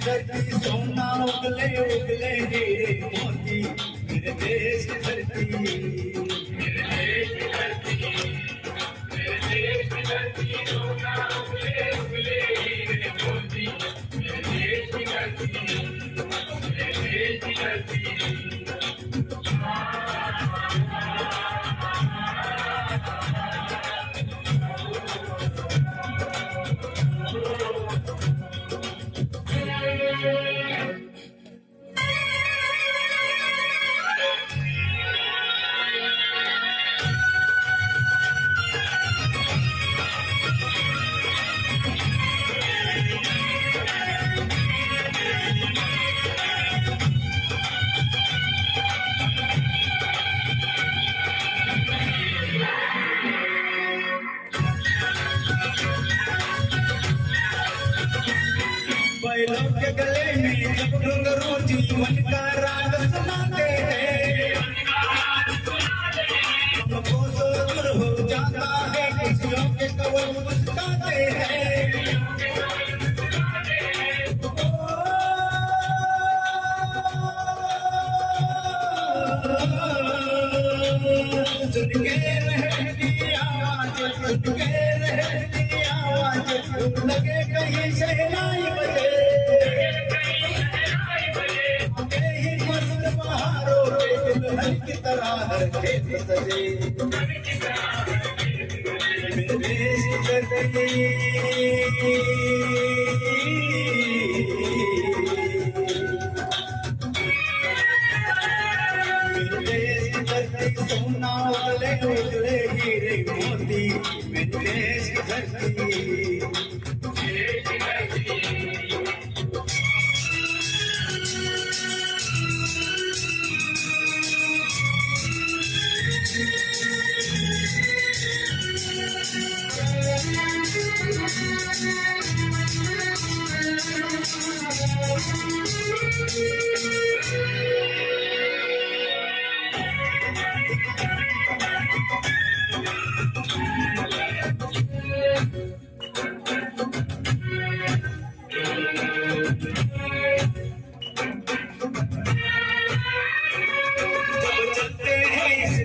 धरती सोना उगले उगले हीरे मोती मेरे देश की धरती सोना उगले उगले हीरे मोती मेरे देश की धरती बैलों के गले में जब घुंघरू जीवन का राग सुनाते हैं हमको तो दूर हो जाता है खुशियों के कवल मुस्काते हैं सुन के रहती आवाज सुन के रहती आवाज लगे कहीं शहनाई बजे की तरह हर खेत सजे मेरे देश की धरती मेरे देश की धरती सोना उगले उगले हीरे मोती मेरे देश की धरती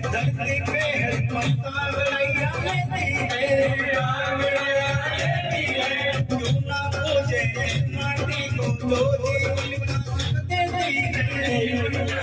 धरती पे ममता लैया लेती है क्यों ना पूजे माटी को तो जीवन का सुख देती है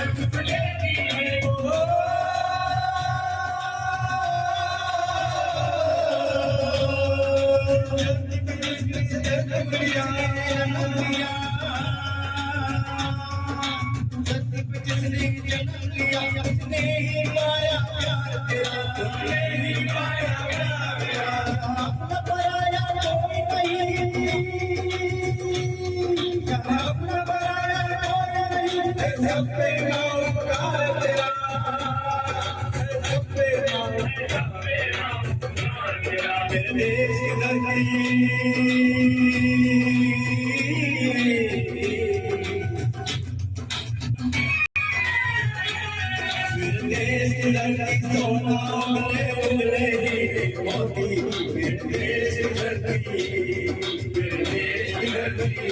सोना उगले उगले हीरे मोती मेरे देश की धरती मेरे देश की धरती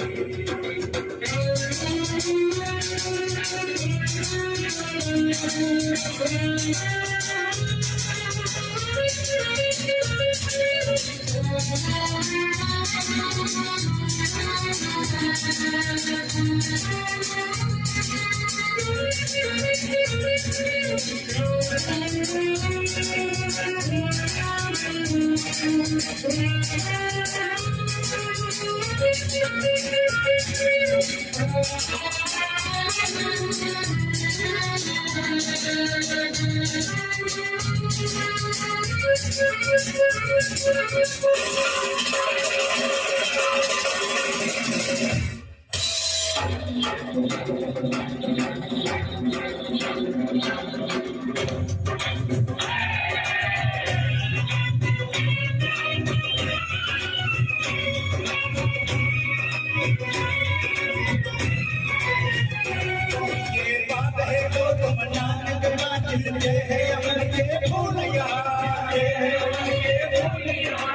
ये बात है जो तुम नानक ना चिलते हैं अमर के फूल यार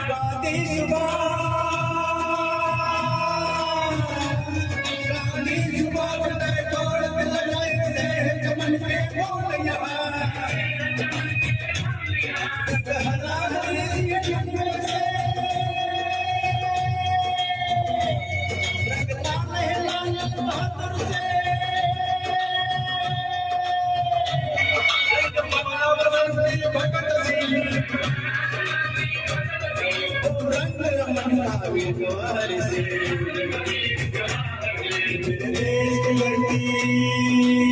गांधी सुभाष ने दौड़ लगाए थे चमन के फूल यार हरा हरी जंगल से रंगता महला बहादुर से भगत सिंह रंग रमन का विद्वार से मेरे देश की लड़की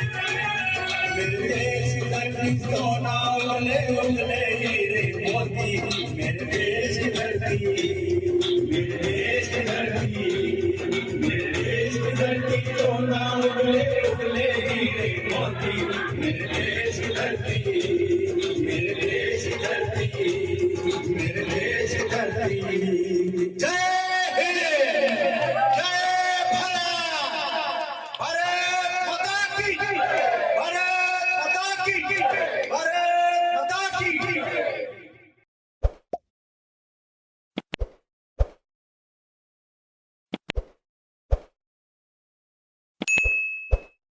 मेरे देश की लड़की सोना उगले उगले हीरे मोती मेरे देश की लड़की मेरे देश की लड़की मेरे देश की लड़की सोना उगले उगले हीरे मोती मेरे देश की लड़की